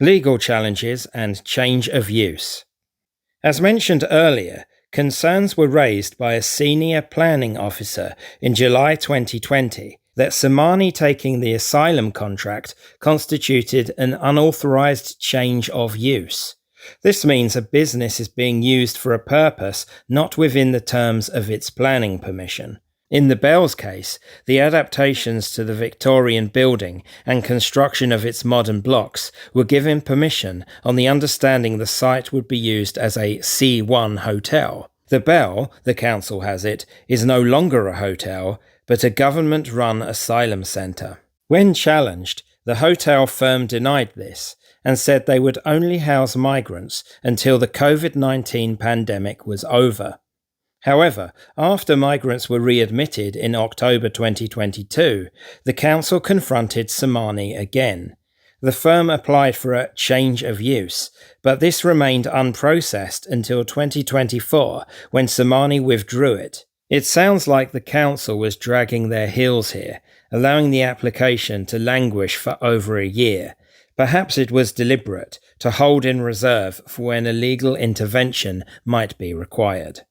Legal challenges and change of use. As mentioned earlier, concerns were raised by a senior planning officer in July 2020 that Somani taking the asylum contract constituted an unauthorized change of use. This means a business is being used for a purpose not within the terms of its planning permission. In the Bell's case, the adaptations to the Victorian building and construction of its modern blocks were given permission on the understanding the site would be used as a C1 hotel. The Bell, the council has it, is no longer a hotel, but a government-run asylum centre. When challenged, the hotel firm denied this and said they would only house migrants until the COVID-19 pandemic was over. However, after migrants were readmitted in October 2022, the council confronted Somani again. The firm applied for a change of use, but this remained unprocessed until 2024 when Somani withdrew it. It sounds like the council was dragging their heels here, allowing the application to languish for over a year. Perhaps it was deliberate, to hold in reserve for when a legal intervention might be required.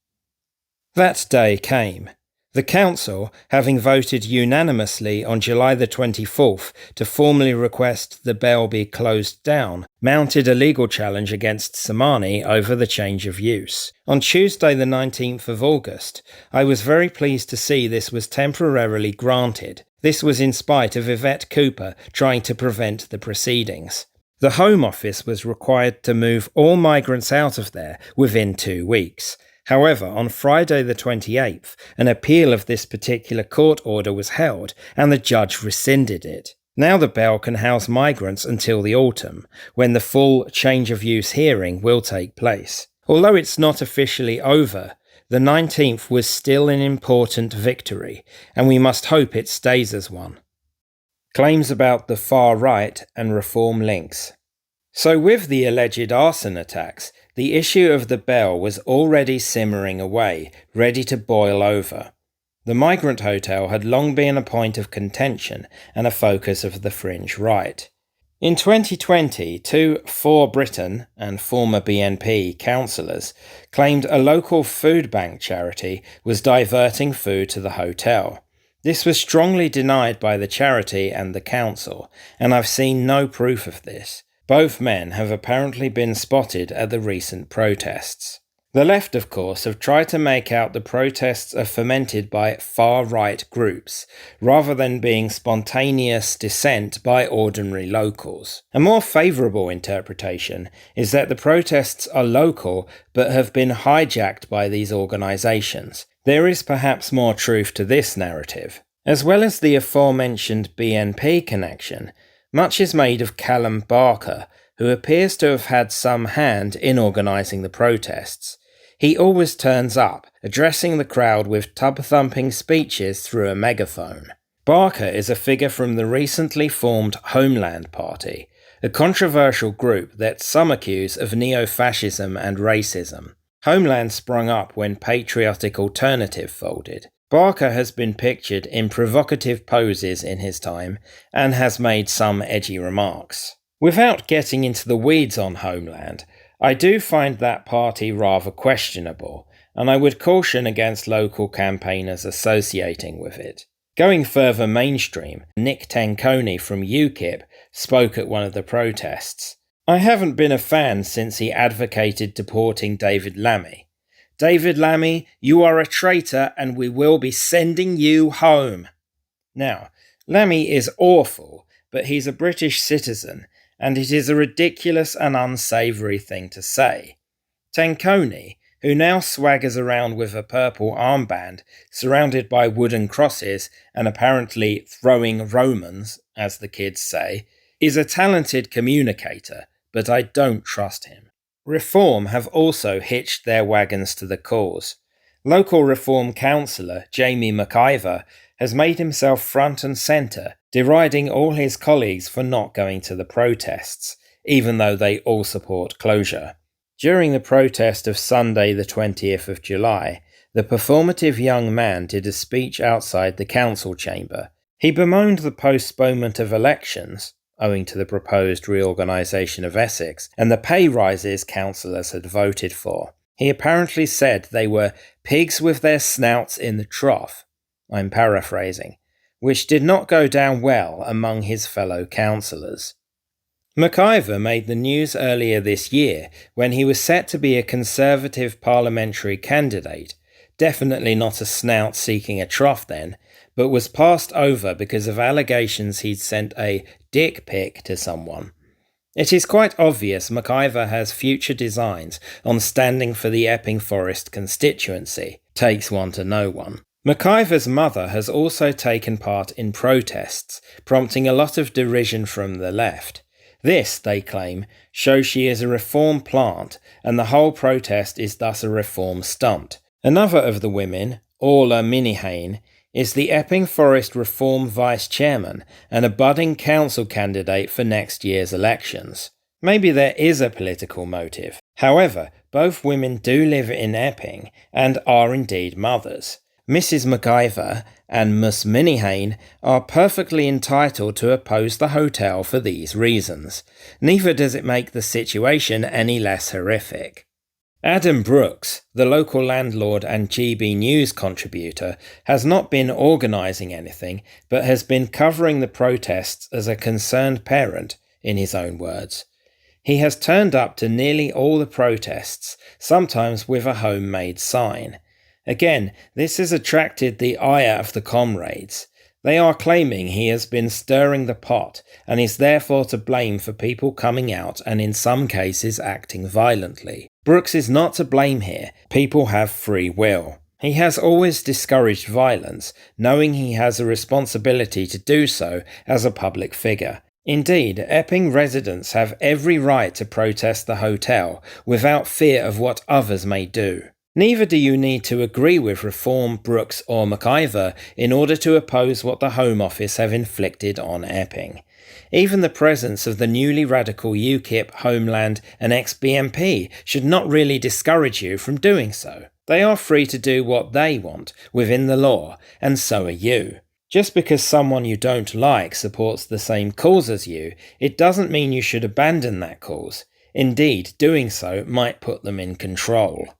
That day came. The council, having voted unanimously on July the 24th to formally request the Bell be closed down, mounted a legal challenge against Somani over the change of use. On Tuesday the 19th of August, I was very pleased to see this was temporarily granted. This was in spite of Yvette Cooper trying to prevent the proceedings. The Home Office was required to move all migrants out of there within 2 weeks. However, on Friday the 28th, an appeal of this particular court order was held and the judge rescinded it. Now the Bell can house migrants until the autumn, when the full change of use hearing will take place. Although it's not officially over, the 19th was still an important victory, and we must hope it stays as one. Claims about the far right and reform links. So with the alleged arson attacks, the issue of the Bell was already simmering away, ready to boil over. The migrant hotel had long been a point of contention and a focus of the fringe right. In 2020, two For Britain and former BNP councillors claimed a local food bank charity was diverting food to the hotel. This was strongly denied by the charity and the council, and I've seen no proof of this. Both men have apparently been spotted at the recent protests. The left, of course, have tried to make out the protests are fomented by far-right groups, rather than being spontaneous dissent by ordinary locals. A more favourable interpretation is that the protests are local but have been hijacked by these organisations. There is perhaps more truth to this narrative. As well as the aforementioned BNP connection, much is made of Callum Barker, who appears to have had some hand in organising the protests. He always turns up, addressing the crowd with tub-thumping speeches through a megaphone. Barker is a figure from the recently formed Homeland Party, a controversial group that some accuse of neo-fascism and racism. Homeland sprung up when Patriotic Alternative folded. Barker has been pictured in provocative poses in his time and has made some edgy remarks. Without getting into the weeds on Homeland, I do find that party rather questionable, and I would caution against local campaigners associating with it. Going further mainstream, Nick Tanconi from UKIP spoke at one of the protests. I haven't been a fan since he advocated deporting David Lammy. David Lammy, you are a traitor and we will be sending you home. Now, Lammy is awful, but he's a British citizen, and it is a ridiculous and unsavoury thing to say. Tanconi, who now swaggers around with a purple armband, surrounded by wooden crosses and apparently throwing Romans, as the kids say, is a talented communicator, but I don't trust him. Reform have also hitched their wagons to the cause. Local Reform councillor Jamie McIver has made himself front and centre, deriding all his colleagues for not going to the protests, even though they all support closure. During the protest of Sunday the 20th of July, the performative young man did a speech outside the council chamber. He bemoaned the postponement of elections, owing to the proposed reorganisation of Essex and the pay rises councillors had voted for. He apparently said they were pigs with their snouts in the trough, I'm paraphrasing, which did not go down well among his fellow councillors. McIver made the news earlier this year when he was set to be a Conservative parliamentary candidate, definitely not a snout seeking a trough then, but was passed over because of allegations he'd sent a dick pic to someone. It is quite obvious McIver has future designs on standing for the Epping Forest constituency. Takes one to know one. McIver's mother has also taken part in protests, prompting a lot of derision from the left. This, they claim, shows she is a reform plant, and the whole protest is thus a reform stunt. Another of the women, Orla Minihane, is the Epping Forest Reform Vice-Chairman and a budding council candidate for next year's elections. Maybe there is a political motive. However, both women do live in Epping and are indeed mothers. Mrs. McIver and Ms. Minihane are perfectly entitled to oppose the hotel for these reasons. Neither does it make the situation any less horrific. Adam Brooks, the local landlord and GB News contributor, has not been organising anything, but has been covering the protests as a concerned parent, in his own words. He has turned up to nearly all the protests, sometimes with a homemade sign. Again, this has attracted the ire of the comrades. They are claiming he has been stirring the pot and is therefore to blame for people coming out and in some cases acting violently. Brooks is not to blame here. People have free will. He has always discouraged violence, knowing he has a responsibility to do so as a public figure. Indeed, Epping residents have every right to protest the hotel without fear of what others may do. Neither do you need to agree with Reform, Brooks or McIver in order to oppose what the Home Office have inflicted on Epping. Even the presence of the newly radical UKIP, Homeland and ex-BNP should not really discourage you from doing so. They are free to do what they want within the law, and so are you. Just because someone you don't like supports the same cause as you, it doesn't mean you should abandon that cause. Indeed, doing so might put them in control.